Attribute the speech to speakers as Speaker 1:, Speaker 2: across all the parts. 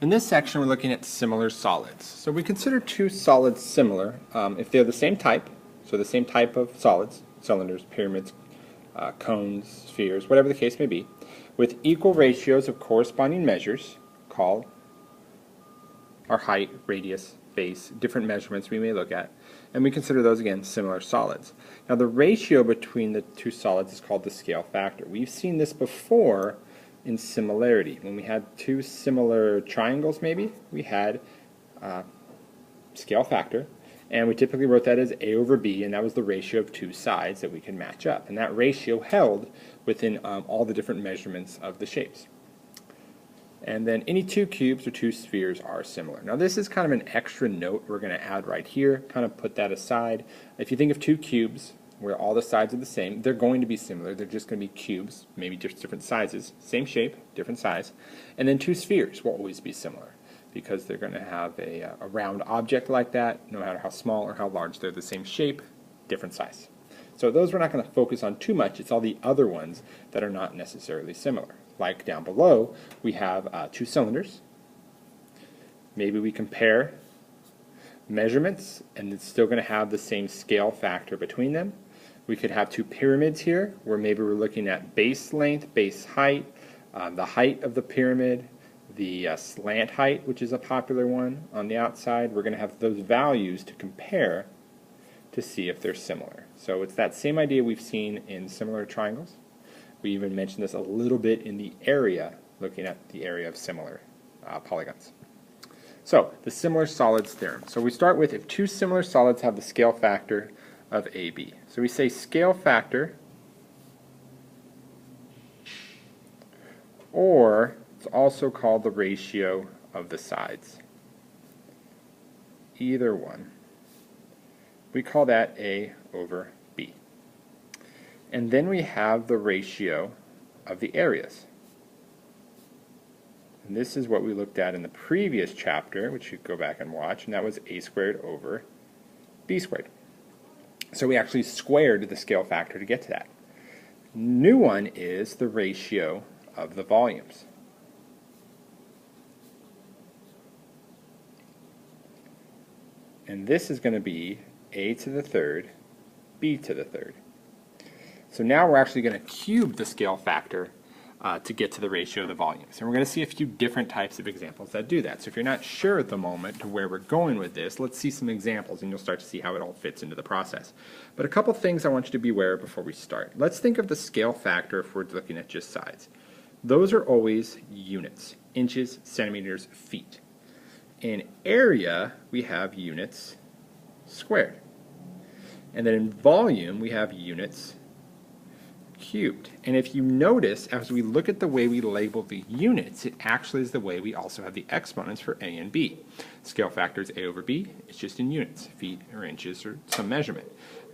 Speaker 1: In this section, we're looking at similar solids. So we consider two solids similar if they're the same type, so the same type of solids, cylinders, pyramids, cones, spheres, whatever the case may be, with equal ratios of corresponding measures called our height, radius, base, different measurements we may look at, and we consider those again similar solids. Now the ratio between the two solids is called the scale factor. We've seen this before in similarity. When we had two similar triangles maybe, we had scale factor, and we typically wrote that as A over B, and that was the ratio of two sides that we can match up. And that ratio held within all the different measurements of the shapes. And then any two cubes or two spheres are similar. Now this is kind of an extra note we're going to add right here, kind of put that aside. If you think of two cubes where all the sides are the same, they're going to be similar. They're just going to be cubes, maybe just different sizes, same shape, different size. And then two spheres will always be similar because they're going to have a round object like that, no matter how small or how large. They're the same shape, different size. So those we're not going to focus on too much. It's all the other ones that are not necessarily similar. Like down below, we have two cylinders. Maybe we compare measurements, and it's still going to have the same scale factor between them. We could have two pyramids here, where maybe we're looking at base length, base height, the height of the pyramid, the slant height, which is a popular one on the outside. We're going to have those values to compare to see if they're similar. So it's that same idea we've seen in similar triangles. We even mentioned this a little bit in the area, looking at the area of similar polygons. So, the similar solids theorem. So we start with if two similar solids have the scale factor of AB. So we say scale factor, or it's also called the ratio of the sides. Either one. We call that A over B. And then we have the ratio of the areas. And this is what we looked at in the previous chapter, which you go back and watch, and that was A squared over B squared. So we actually squared the scale factor to get to that. New one is the ratio of the volumes. And this is going to be A to the third, B to the third. So now we're actually going to cube the scale factor to get to the ratio of the volumes. And we're going to see a few different types of examples that do that. So if you're not sure at the moment to where we're going with this, let's see some examples and you'll start to see how it all fits into the process. But a couple things I want you to be aware of before we start. Let's think of the scale factor if we're looking at just sides. Those are always units, inches, centimeters, feet. In area, we have units squared. And then in volume, we have units cubed. And if you notice, as we look at the way we label the units, it actually is the way we also have the exponents for A and B. Scale factor is A over B, it's just in units, feet or inches or some measurement.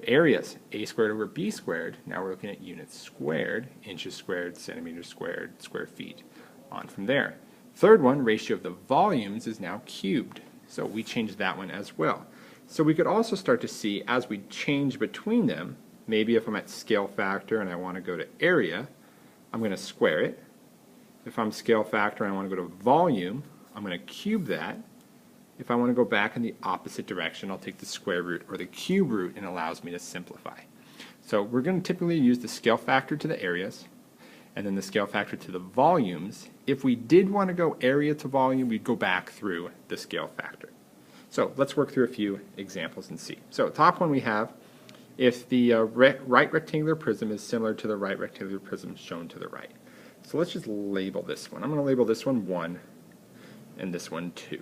Speaker 1: Areas, A squared over B squared, now we're looking at units squared, inches squared, centimeters squared, square feet, on from there. Third one, ratio of the volumes, is now cubed. So we changed that one as well. So we could also start to see, as we change between them, maybe if I'm at scale factor and I want to go to area, I'm going to square it. If I'm scale factor and I want to go to volume, I'm going to cube that. If I want to go back in the opposite direction, I'll take the square root or the cube root, and it allows me to simplify. So we're going to typically use the scale factor to the areas and then the scale factor to the volumes. If we did want to go area to volume, we'd go back through the scale factor. So let's work through a few examples and see. So top one we have, if the right rectangular prism is similar to the right rectangular prism shown to the right. So let's just label this one. I'm going to label this one 1 and this one 2.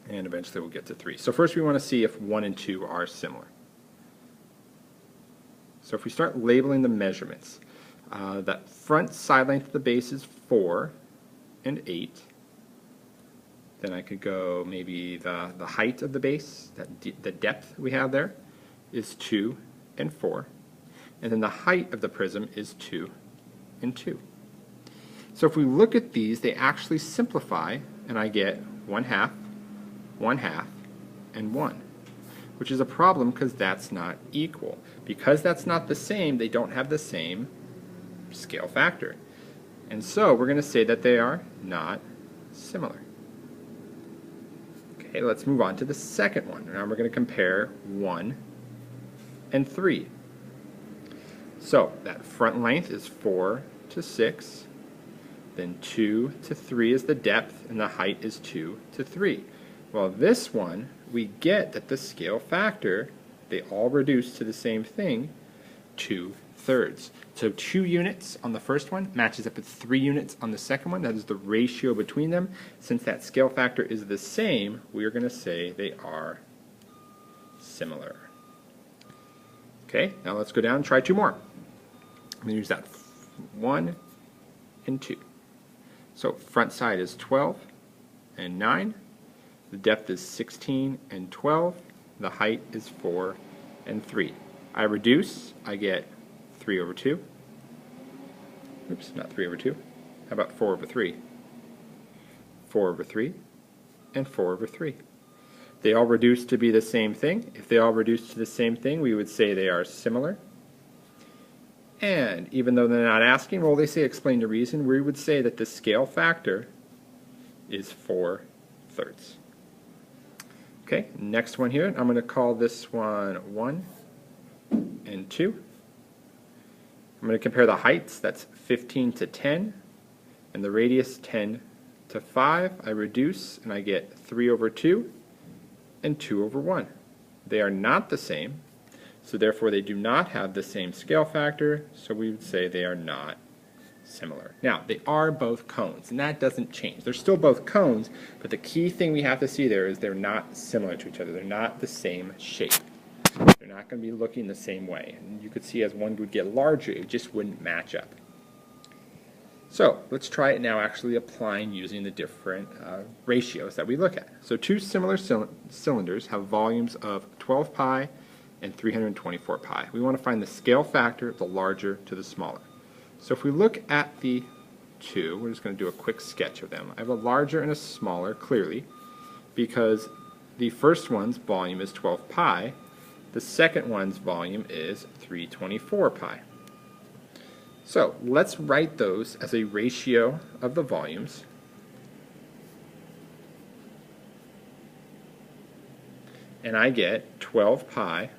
Speaker 1: And eventually we'll get to 3. So first we want to see if 1 and 2 are similar. So if we start labeling the measurements, that front side length of the base is 4 and 8. Then I could go maybe the height of the base, the depth we have there, is 2 and 4. And then the height of the prism is 2 and 2. So if we look at these, they actually simplify, and I get 1/2, 1/2, and 1, which is a problem because that's not equal. Because that's not the same, they don't have the same scale factor. And so we're going to say that they are not similar. Okay, let's move on to the second one. Now we're going to compare 1 and 3. So that front length is 4 to 6, then 2 to 3 is the depth, and the height is 2 to 3. Well, this one, we get that the scale factor, they all reduce to the same thing, 2/3. So 2 units on the first one matches up with 3 units on the second one. That is the ratio between them. Since that scale factor is the same, we are going to say they are similar. Okay, now let's go down and try 2 more. I'm going to use that 1 and 2. So front side is 12 and 9. The depth is 16 and 12. The height is 4 and 3. I reduce, I get 3 over 2. Oops, not 3 over 2. How about 4 over 3? 4 over 3 and 4 over 3. They all reduce to be the same thing. If they all reduce to the same thing, we would say they are similar. And even though they're not asking, well, they say explain the reason, we would say that the scale factor is 4/3. Okay, next one here, I'm going to call this one 1 and 2. I'm going to compare the heights, that's 15 to 10, and the radius 10 to 5. I reduce, and I get 3 over 2 and 2 over 1. They are not the same, so therefore they do not have the same scale factor, so we would say they are not similar. Now, they are both cones, and that doesn't change. They're still both cones, but the key thing we have to see there is they're not similar to each other. They're not the same shape. They're not going to be looking the same way. And you could see as one would get larger, it just wouldn't match up. So let's try it now actually applying using the different ratios that we look at. So 2 similar cylinders have volumes of 12 pi and 324 pi. We want to find the scale factor of the larger to the smaller. So if we look at the 2, we're just going to do a quick sketch of them. I have a larger and a smaller, clearly, because the first one's volume is 12 pi, the second one's volume is 324 pi. So let's write those as a ratio of the volumes. And I get 12 pi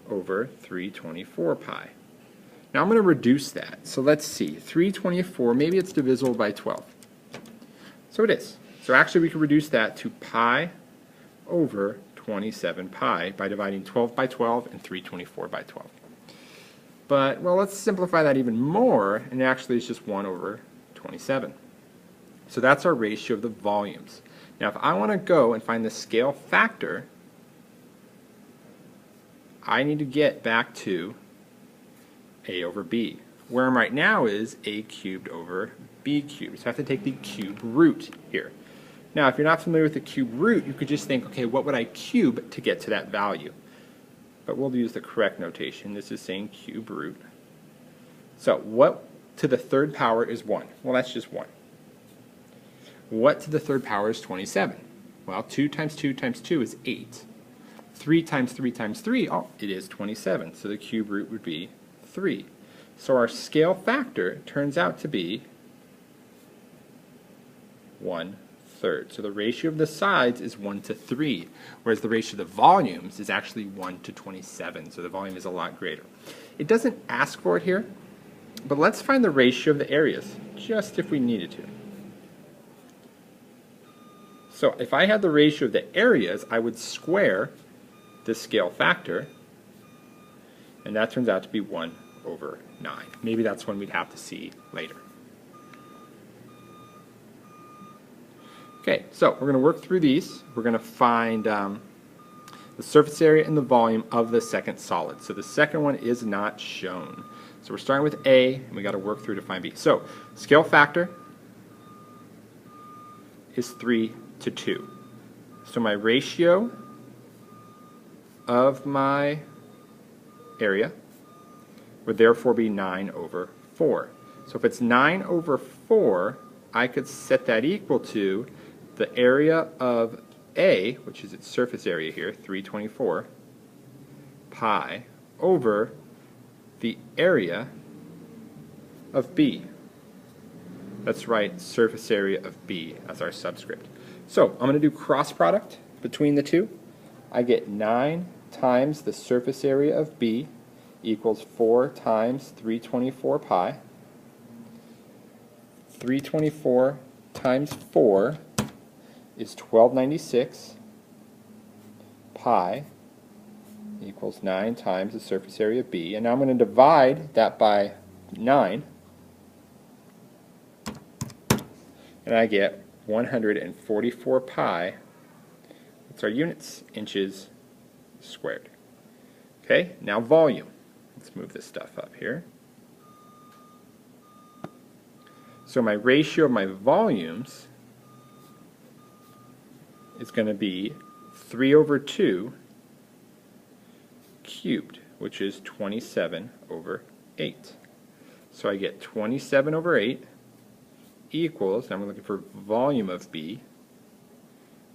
Speaker 1: over 324 pi. Now I'm going to reduce that. So let's see, 324, maybe it's divisible by 12. So it is. So actually we can reduce that to pi over 27 pi by dividing 12 by 12 and 324 by 12. But, well, let's simplify that even more, and actually it's just 1 over 27. So that's our ratio of the volumes. Now if I want to go and find the scale factor, I need to get back to a over b. Where I'm right now is a cubed over b cubed. So I have to take the cube root here. Now if you're not familiar with the cube root, you could just think, okay, what would I cube to get to that value? But we'll use the correct notation. This is saying cube root. So what to the third power is 1? Well, that's just 1. What to the third power is 27? Well, 2 times 2 times 2 is 8. 3 times 3 times 3, oh, it is 27. So the cube root would be 3. So our scale factor turns out to be 1/3. So the ratio of the sides is 1 to 3, whereas the ratio of the volumes is actually 1 to 27. So the volume is a lot greater. It doesn't ask for it here, but let's find the ratio of the areas, just if we needed to. So if I had the ratio of the areas, I would square the scale factor, and that turns out to be 1 over 9. Maybe that's one we'd have to see later. Okay, so we're going to work through these. We're going to find the surface area and the volume of the second solid. So the second one is not shown. So we're starting with A, and we got to work through to find B. So scale factor is 3 to 2. So my ratio of my area would therefore be 9 over 4. So if it's 9 over 4, I could set that equal to the area of A, which is its surface area here, 324 pi, over the area of B, Let's write surface area of B as our subscript. So I'm going to do cross product between the two. I get 9 times the surface area of B equals 4 times 324 pi. 324 times 4 is 1296. Pi equals 9 times the surface area of B. And now I'm going to divide that by 9. And I get 144 pi. That's our units, inches squared. Okay, now volume. Let's move this stuff up here. So my ratio of my volumes is going to be 3 over 2 cubed, which is 27 over 8. So I get 27 over 8 equals, I'm looking for volume of B,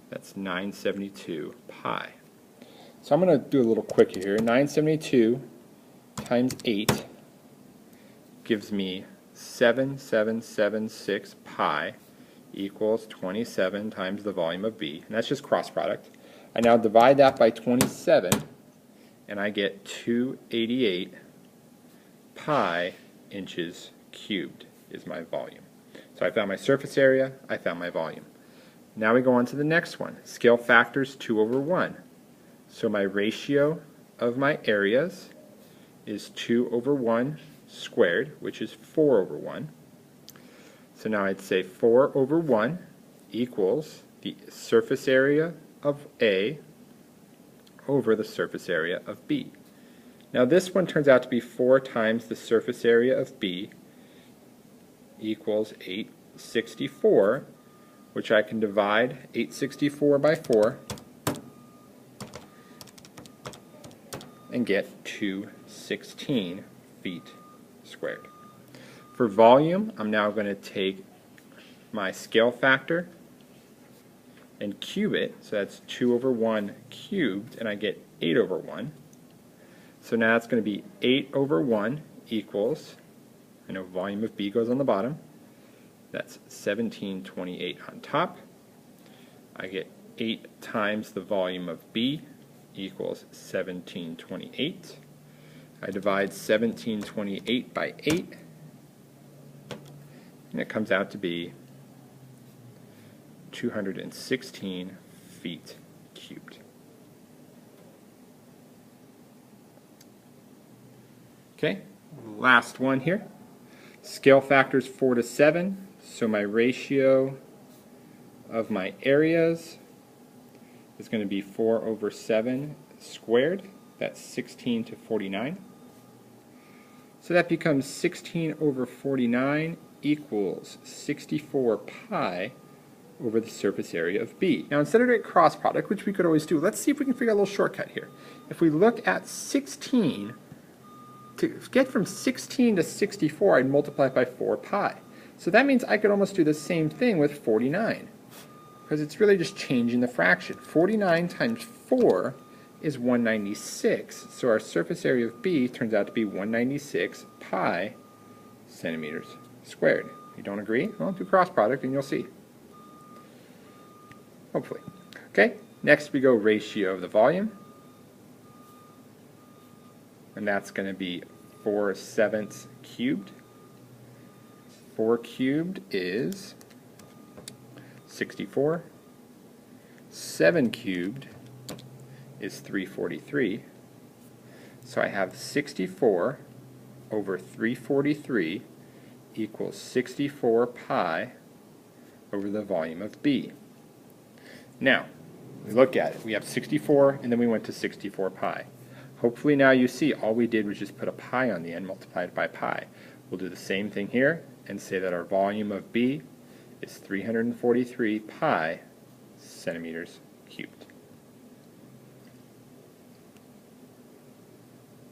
Speaker 1: that's 972 pi. So I'm going to do a little quick here. 972 times 8 gives me 7776 pi equals 27 times the volume of B, and that's just cross product. I now divide that by 27 and I get 288 pi inches cubed is my volume. So I found my surface area, I found my volume. Now we go on to the next one. Scale factors 2 over 1. So my ratio of my areas is 2 over 1 squared, which is 4 over 1. So now I'd say 4 over 1 equals the surface area of A over the surface area of B. Now this one turns out to be 4 times the surface area of B equals 864, which I can divide 864 by 4 and get 216 feet squared. For volume, I'm now going to take my scale factor and cube it, so that's 2 over 1 cubed, and I get 8 over 1. So now it's going to be 8 over 1 equals, I know volume of B goes on the bottom, that's 1728 on top. I get 8 times the volume of B equals 1728. I divide 1728 by 8, and it comes out to be 216 feet cubed. Okay, last one here. Scale factors 4 to 7. So my ratio of my areas is going to be 4 over 7 squared. That's 16 to 49. So that becomes 16 over 49 equals 64 pi over the surface area of B. Now instead of doing cross product, which we could always do, let's see if we can figure out a little shortcut here. If we look at 16, to get from 16 to 64, I'd multiply it by 4 pi. So that means I could almost do the same thing with 49, because it's really just changing the fraction. 49 times 4 is 196, so our surface area of B turns out to be 196 pi centimeters squared. If you don't agree, well, do cross product and you'll see. Hopefully. Okay, next we go ratio of the volume, and that's going to be 4/7 cubed. 4 cubed is 64. 7 cubed is 343. So I have 64 over 343 equals 64 pi over the volume of B. Now, we look at it. We have 64 and then we went to 64 pi. Hopefully now you see all we did was just put a pi on the end multiplied by pi. We'll do the same thing here and say that our volume of B is 343 pi centimeters cubed.